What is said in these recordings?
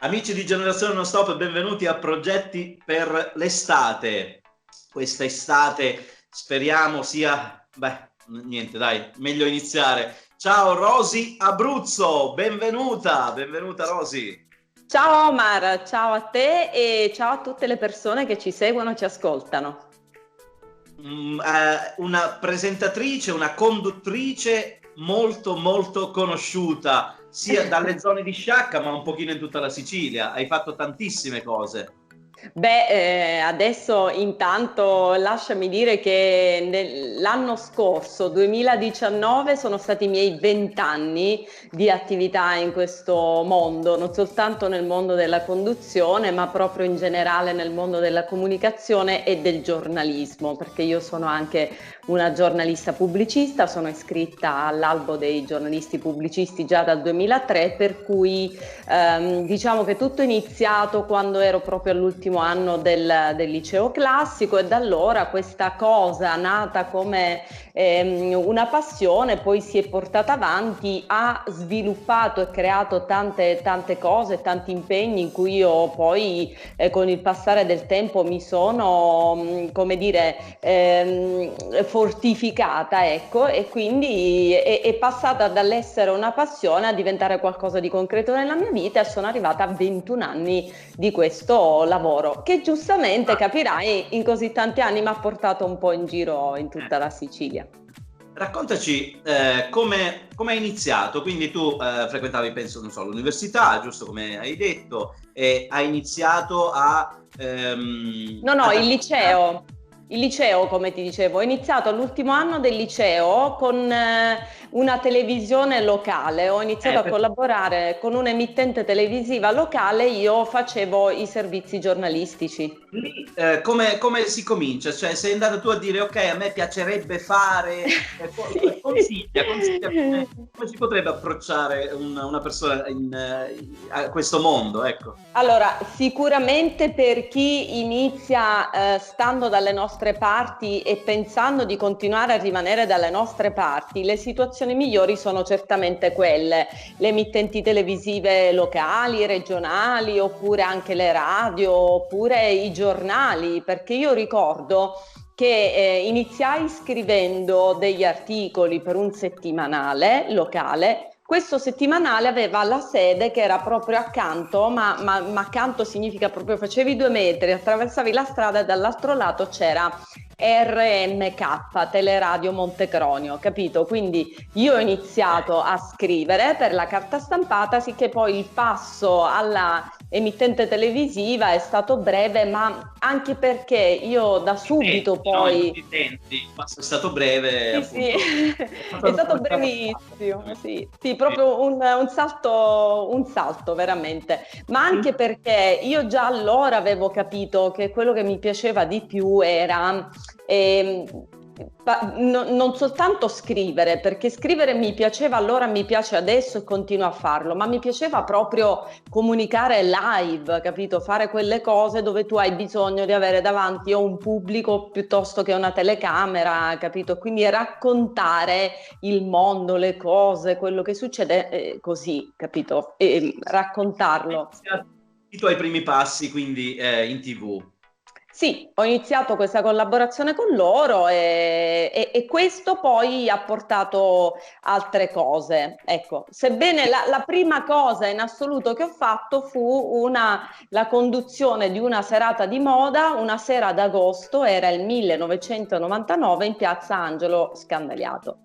Amici di Generazione Non Stop, benvenuti a Progetti per l'estate. Questa estate speriamo sia... niente, dai, meglio iniziare. Ciao Rosy Abruzzo, benvenuta Rosy. Ciao Omar, ciao a te e ciao a tutte le persone che ci seguono e ci ascoltano. Una presentatrice, una conduttrice molto conosciuta, sia dalle zone di Sciacca, ma un pochino in tutta la Sicilia. Hai fatto tantissime cose. Adesso intanto lasciami dire che l'anno scorso, 2019, sono stati i miei 20 anni di attività in questo mondo, non soltanto nel mondo della conduzione, ma proprio in generale nel mondo della comunicazione e del giornalismo, perché io sono anche una giornalista pubblicista, sono iscritta all'albo dei giornalisti pubblicisti già dal 2003, per cui diciamo che tutto è iniziato quando ero proprio all'ultimo anno del liceo classico, e da allora questa cosa nata come una passione poi si è portata avanti, ha sviluppato e creato tante cose, tanti impegni in cui io poi con il passare del tempo mi sono come dire fortificata, ecco, e quindi è passata dall'essere una passione a diventare qualcosa di concreto nella mia vita, e sono arrivata a 21 anni di questo lavoro che giustamente capirai in così tanti anni mi ha portato un po' in giro in tutta la Sicilia. Raccontaci come hai iniziato. Quindi tu frequentavi, penso, non so, l'università, giusto come hai detto, e hai iniziato a... No, il liceo, come ti dicevo, ho iniziato all'ultimo anno del liceo con una televisione locale, ho iniziato a collaborare con un'emittente televisiva locale, io facevo i servizi giornalistici. Lì come si comincia? Cioè, sei andata tu a dire ok, a me piacerebbe fare, Sì. consiglia come si potrebbe approcciare una persona a questo mondo, ecco. Allora, sicuramente per chi inizia stando dalle nostre parti e pensando di continuare a rimanere dalle nostre parti, le situazioni migliori sono certamente quelle, le emittenti televisive locali, regionali, oppure anche le radio, oppure i giornali, perché io ricordo che iniziai scrivendo degli articoli per un settimanale locale. Questo settimanale aveva la sede che era proprio accanto, ma accanto significa proprio facevi 2 metri, attraversavi la strada e dall'altro lato c'era RMK, Teleradio Montecronio, capito? Quindi io ho iniziato a scrivere per la carta stampata, sicché poi il passo alla emittente televisiva è stato breve, ma anche perché io da subito poi... Ma è stato breve. Sì, è stato brevissimo, sì, proprio un salto veramente, ma anche perché io già allora avevo capito che quello che mi piaceva di più era non soltanto scrivere, perché scrivere mi piaceva allora, mi piace adesso e continuo a farlo, ma mi piaceva proprio comunicare live, capito? Fare quelle cose dove tu hai bisogno di avere davanti o un pubblico piuttosto che una telecamera, capito? Quindi raccontare il mondo, le cose, quello che succede così, capito? E raccontarlo. I tuoi primi passi quindi in TV. Sì, ho iniziato questa collaborazione con loro e questo poi ha portato altre cose. Ecco, sebbene la prima cosa in assoluto che ho fatto fu la conduzione di una serata di moda, una sera d'agosto, era il 1999, in Piazza Angelo Scandaliato.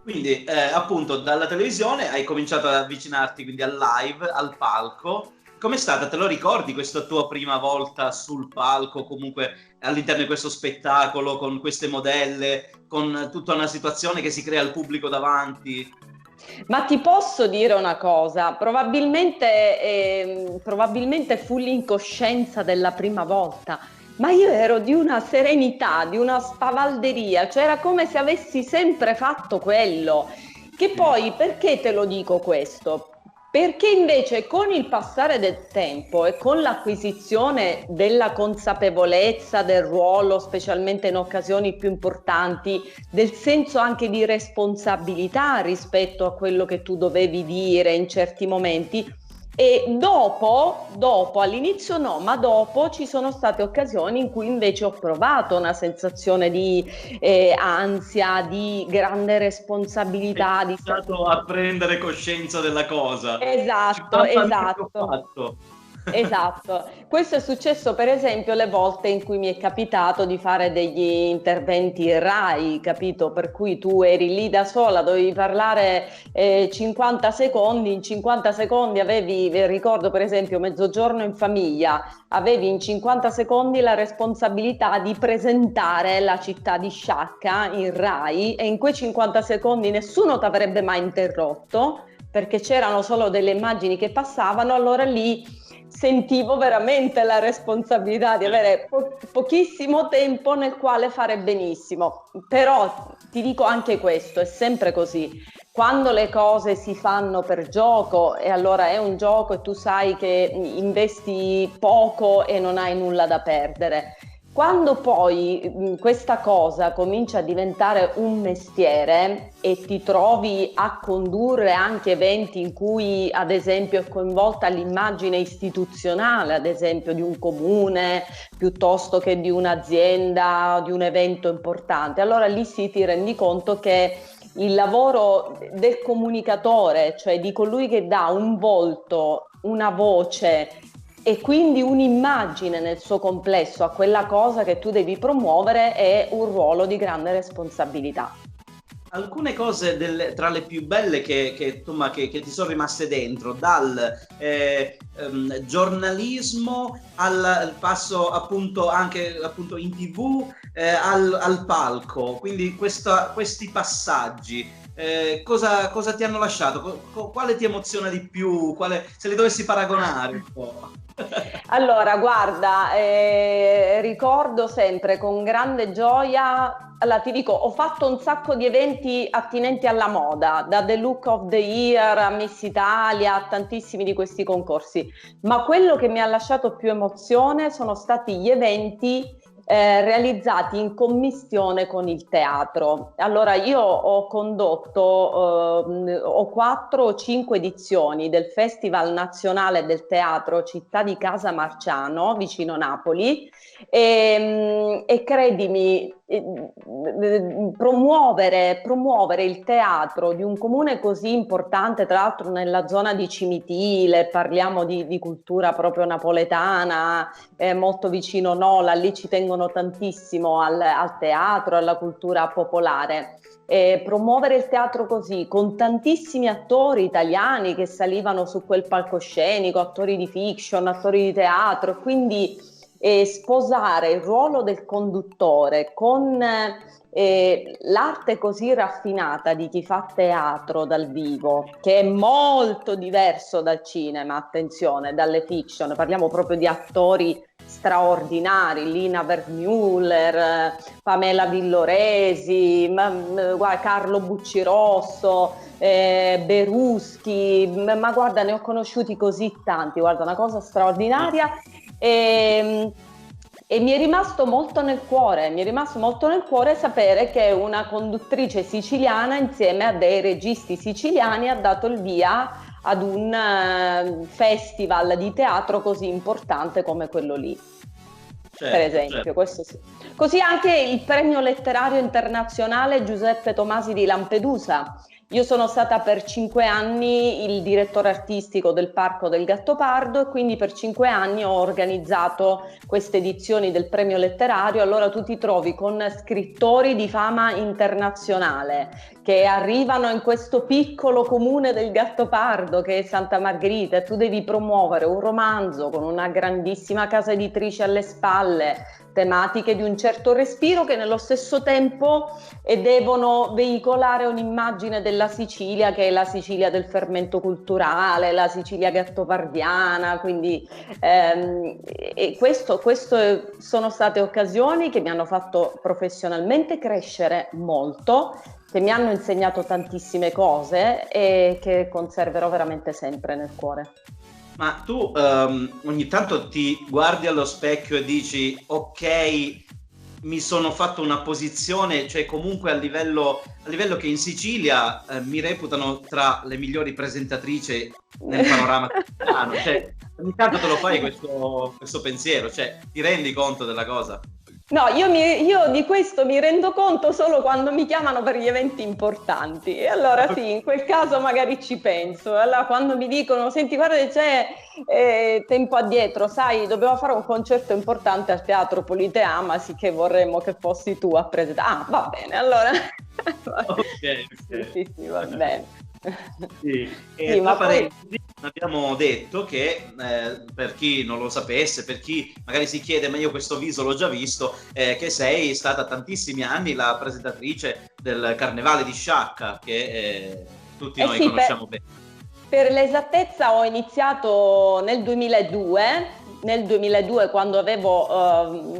Quindi appunto dalla televisione hai cominciato ad avvicinarti quindi al live, al palco. Com'è stata? Te lo ricordi questa tua prima volta sul palco, comunque all'interno di questo spettacolo, con queste modelle, con tutta una situazione che si crea al pubblico davanti? Ma ti posso dire una cosa, probabilmente fu l'incoscienza della prima volta, ma io ero di una serenità, di una spavalderia, cioè era come se avessi sempre fatto quello. Che poi, perché te lo dico questo? Perché invece con il passare del tempo e con l'acquisizione della consapevolezza del ruolo, specialmente in occasioni più importanti, del senso anche di responsabilità rispetto a quello che tu dovevi dire in certi momenti, E dopo, all'inizio no, ma dopo ci sono state occasioni in cui invece ho provato una sensazione di ansia, di grande responsabilità. Hai iniziato a prendere coscienza della cosa. Esatto, Mamma mia, che ho esatto. fatto. Esatto, questo è successo per esempio le volte in cui mi è capitato di fare degli interventi RAI, capito? Per cui tu eri lì da sola, dovevi parlare 50 secondi, in 50 secondi avevi, ricordo per esempio Mezzogiorno in famiglia, avevi in 50 secondi la responsabilità di presentare la città di Sciacca in RAI e in quei 50 secondi nessuno ti avrebbe mai interrotto perché c'erano solo delle immagini che passavano, allora lì sentivo veramente la responsabilità di avere pochissimo tempo nel quale fare benissimo. Però ti dico anche questo, è sempre così. Quando le cose si fanno per gioco e allora è un gioco e tu sai che investi poco e non hai nulla da perdere. Quando poi questa cosa comincia a diventare un mestiere e ti trovi a condurre anche eventi in cui ad esempio è coinvolta l'immagine istituzionale, ad esempio di un comune piuttosto che di un'azienda, di un evento importante, allora lì sì ti rendi conto che il lavoro del comunicatore, cioè di colui che dà un volto, una voce e quindi un'immagine nel suo complesso a quella cosa che tu devi promuovere, è un ruolo di grande responsabilità. Alcune cose tra le più belle che ti sono rimaste dentro, dal giornalismo al passo appunto anche appunto in TV, al palco, quindi questi passaggi, cosa ti hanno lasciato? Quale ti emoziona di più? Se li dovessi paragonare un po'? Allora, guarda, ricordo sempre con grande gioia, allora ti dico, ho fatto un sacco di eventi attinenti alla moda, da The Look of the Year a Miss Italia, a tantissimi di questi concorsi, ma quello che mi ha lasciato più emozione sono stati gli eventi realizzati in commistione con il teatro. Allora io ho condotto ho 4 o 5 edizioni del Festival Nazionale del Teatro Città di Casa Marciano vicino Napoli e credimi, promuovere il teatro di un comune così importante, tra l'altro nella zona di Cimitile, parliamo di cultura proprio napoletana, molto vicino Nola, lì ci tengono tantissimo al teatro, alla cultura popolare. Promuovere il teatro così, con tantissimi attori italiani che salivano su quel palcoscenico, attori di fiction, attori di teatro, quindi sposare il ruolo del conduttore con l'arte così raffinata di chi fa teatro dal vivo, che è molto diverso dal cinema, attenzione, dalle fiction, parliamo proprio di attori straordinari, Lina Wertmüller, Pamela Villoresi, Carlo Buccirosso, Beruschi, ma guarda, ne ho conosciuti così tanti, guarda, una cosa straordinaria. E mi è rimasto molto nel cuore sapere che una conduttrice siciliana insieme a dei registi siciliani ha dato il via ad un festival di teatro così importante come quello lì, per esempio, certo. Questo sì. Così anche il premio letterario internazionale Giuseppe Tomasi di Lampedusa. Io sono stata per 5 anni il direttore artistico del Parco del Gattopardo e quindi per 5 anni ho organizzato queste edizioni del premio letterario. Allora tu ti trovi con scrittori di fama internazionale che arrivano in questo piccolo comune del Gattopardo che è Santa Margherita e tu devi promuovere un romanzo con una grandissima casa editrice alle spalle, tematiche di un certo respiro che nello stesso tempo devono veicolare un'immagine della Sicilia che è la Sicilia del fermento culturale, la Sicilia gattopardiana, quindi questo sono state occasioni che mi hanno fatto professionalmente crescere molto, che mi hanno insegnato tantissime cose e che conserverò veramente sempre nel cuore. Ma tu ogni tanto ti guardi allo specchio e dici ok, mi sono fatto una posizione, cioè comunque a livello che in Sicilia mi reputano tra le migliori presentatrici nel panorama italiano. Cioè, ogni tanto te lo fai questo pensiero, cioè ti rendi conto della cosa? No, io di questo mi rendo conto solo quando mi chiamano per gli eventi importanti, e allora sì, in quel caso magari ci penso. Allora quando mi dicono, senti, guarda, c'è tempo addietro, sai, dobbiamo fare un concerto importante al Teatro Politeama, sì, che vorremmo che fossi tu a presentare. Ah, va bene, allora. Ok. Sì, va bene. Sì. Sì, ma poi... abbiamo detto che per chi non lo sapesse, per chi magari si chiede ma io questo viso l'ho già visto, che sei stata tantissimi anni la presentatrice del Carnevale di Sciacca, che tutti noi sì, conosciamo bene. Per l'esattezza ho iniziato nel 2002 quando avevo,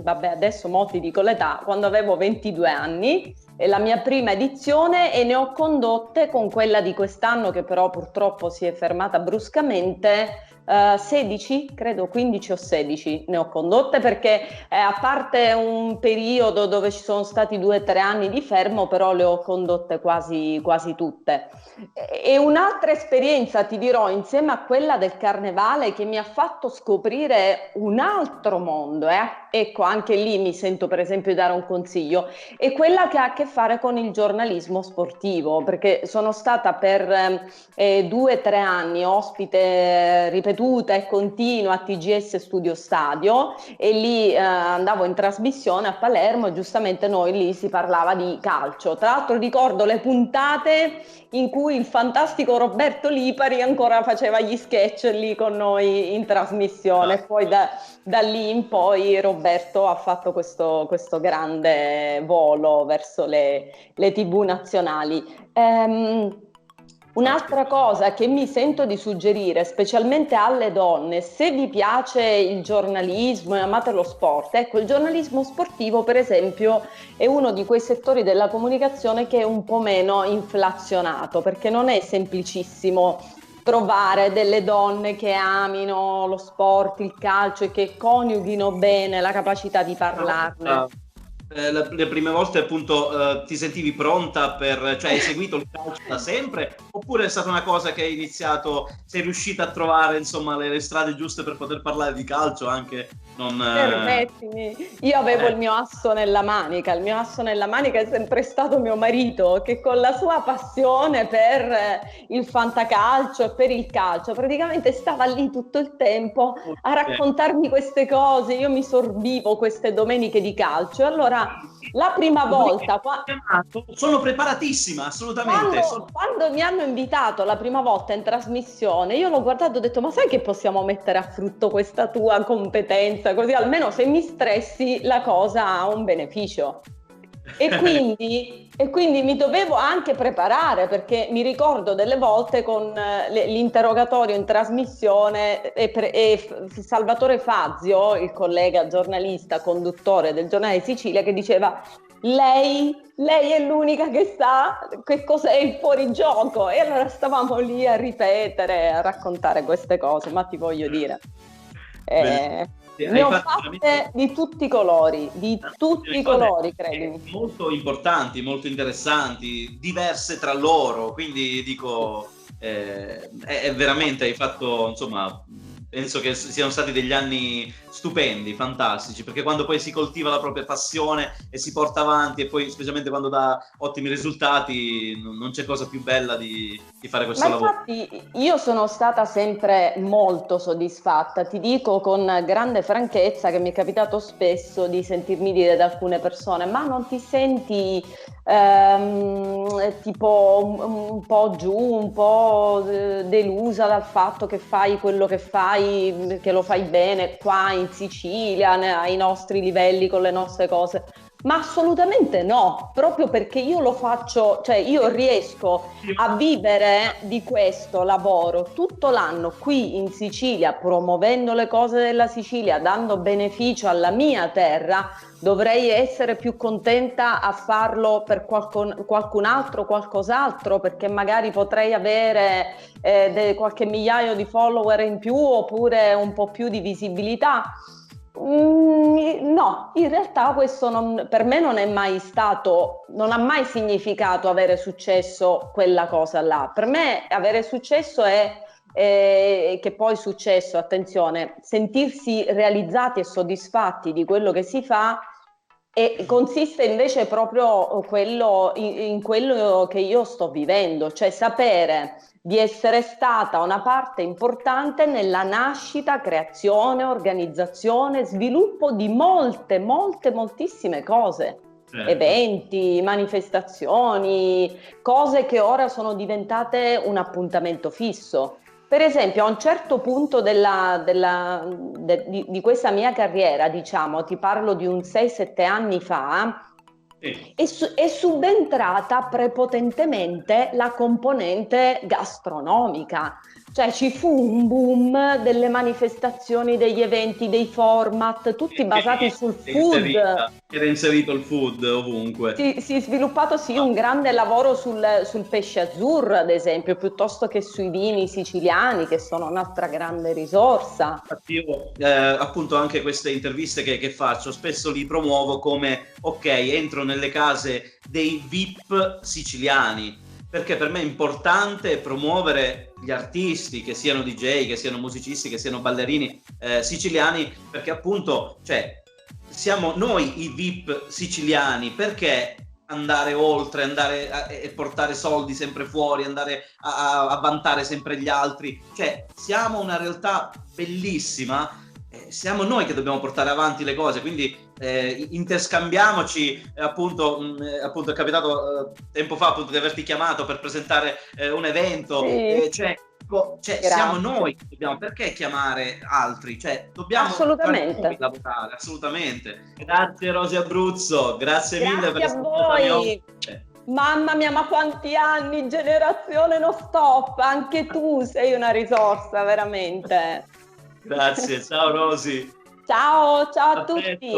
vabbè adesso mo ti dico l'età, quando avevo 22 anni, la mia prima edizione, e ne ho condotte con quella di quest'anno che però purtroppo si è fermata bruscamente. 16, credo 15 o 16 ne ho condotte, perché a parte un periodo dove ci sono stati 2 o 3 anni di fermo, però le ho condotte quasi tutte. E un'altra esperienza, ti dirò, insieme a quella del carnevale, che mi ha fatto scoprire un altro mondo, ecco, anche lì mi sento per esempio di dare un consiglio, è quella che ha a che fare con il giornalismo sportivo, perché sono stata per 2 o 3 anni ospite ripetuta e continua a TGS Studio Stadio, e lì andavo in trasmissione a Palermo, e giustamente noi lì si parlava di calcio. Tra l'altro ricordo le puntate in cui il fantastico Roberto Lipari ancora faceva gli sketch lì con noi in trasmissione. Poi da lì in poi Roberto ha fatto questo grande volo verso le TV nazionali. Un'altra cosa che mi sento di suggerire, specialmente alle donne, se vi piace il giornalismo e amate lo sport, ecco, il giornalismo sportivo per esempio è uno di quei settori della comunicazione che è un po' meno inflazionato, perché non è semplicissimo trovare delle donne che amino lo sport, il calcio, e che coniughino bene la capacità di parlarne. Le prime volte appunto ti sentivi pronta cioè hai seguito il calcio da sempre, oppure è stata una cosa che hai iniziato, sei riuscita a trovare insomma le strade giuste per poter parlare di calcio anche non... Permettimi, io avevo il mio asso nella manica, il mio asso nella manica è sempre stato mio marito, che con la sua passione per il fantacalcio e per il calcio praticamente stava lì tutto il tempo a raccontarmi queste cose. Io mi sorbivo queste domeniche di calcio. Allora la prima volta sono preparatissima, assolutamente. Quando mi hanno invitato la prima volta in trasmissione, io l'ho guardato e ho detto: ma sai che possiamo mettere a frutto questa tua competenza, così almeno se mi stressi la cosa ha un beneficio. E quindi mi dovevo anche preparare, perché mi ricordo delle volte con l'interrogatorio in trasmissione e Salvatore Fazio, il collega giornalista, conduttore del Giornale di Sicilia, che diceva: lei è l'unica che sa che cos'è il fuorigioco. E allora stavamo lì a ripetere, a raccontare queste cose, ma ti voglio dire... ne ho fatte di tutti i colori, credimi. Molto importanti, molto interessanti, diverse tra loro, quindi dico, è veramente, hai fatto, insomma, penso che siano stati degli anni stupendi, fantastici, perché quando poi si coltiva la propria passione e si porta avanti, e poi specialmente quando dà ottimi risultati, non c'è cosa più bella di fare questo lavoro. Infatti io sono stata sempre molto soddisfatta, ti dico con grande franchezza che mi è capitato spesso di sentirmi dire da alcune persone: ma non ti senti tipo un po' giù, un po' delusa dal fatto che fai quello che fai, che lo fai bene qua in Sicilia, ai nostri livelli, con le nostre cose? Ma assolutamente no, proprio perché io lo faccio, cioè io riesco a vivere di questo lavoro tutto l'anno qui in Sicilia, promuovendo le cose della Sicilia, dando beneficio alla mia terra. Dovrei essere più contenta a farlo per qualcun altro, qualcos'altro, perché magari potrei avere qualche migliaio di follower in più, oppure un po' più di visibilità. No, in realtà questo per me non è mai stato, non ha mai significato avere successo quella cosa là. Per me avere successo è, che poi è successo, attenzione, sentirsi realizzati e soddisfatti di quello che si fa e consiste invece proprio in quello che io sto vivendo, cioè sapere di essere stata una parte importante nella nascita, creazione, organizzazione, sviluppo di moltissime cose, Certo. eventi, manifestazioni, cose che ora sono diventate un appuntamento fisso. Per esempio, a un certo punto di questa mia carriera, diciamo, ti parlo di un 6-7 anni fa, è subentrata prepotentemente la componente gastronomica, cioè ci fu un boom delle manifestazioni, degli eventi, dei format, tutti basati sul food. Era inserito il food ovunque. Si è sviluppato un grande lavoro sul pesce azzurro, ad esempio, piuttosto che sui vini siciliani, che sono un'altra grande risorsa. Io appunto anche queste interviste che faccio spesso li promuovo come ok, entro nelle case dei VIP siciliani, perché per me è importante promuovere gli artisti, che siano DJ, che siano musicisti, che siano ballerini siciliani, perché appunto, cioè, siamo noi i VIP siciliani, perché andare oltre, e portare soldi sempre fuori, andare a vantare sempre gli altri, cioè siamo una realtà bellissima, siamo noi che dobbiamo portare avanti le cose, quindi interscambiamoci, appunto è capitato tempo fa appunto di averti chiamato per presentare un evento, sì. Siamo noi che dobbiamo, perché chiamare altri? Cioè, dobbiamo assolutamente lavorare, assolutamente. Grazie Rosy Abruzzo, grazie mille per essere stata voi. Mamma mia, ma quanti anni, generazione non stop, anche tu sei una risorsa, veramente. Grazie, ciao Rosy. Ciao a tutti.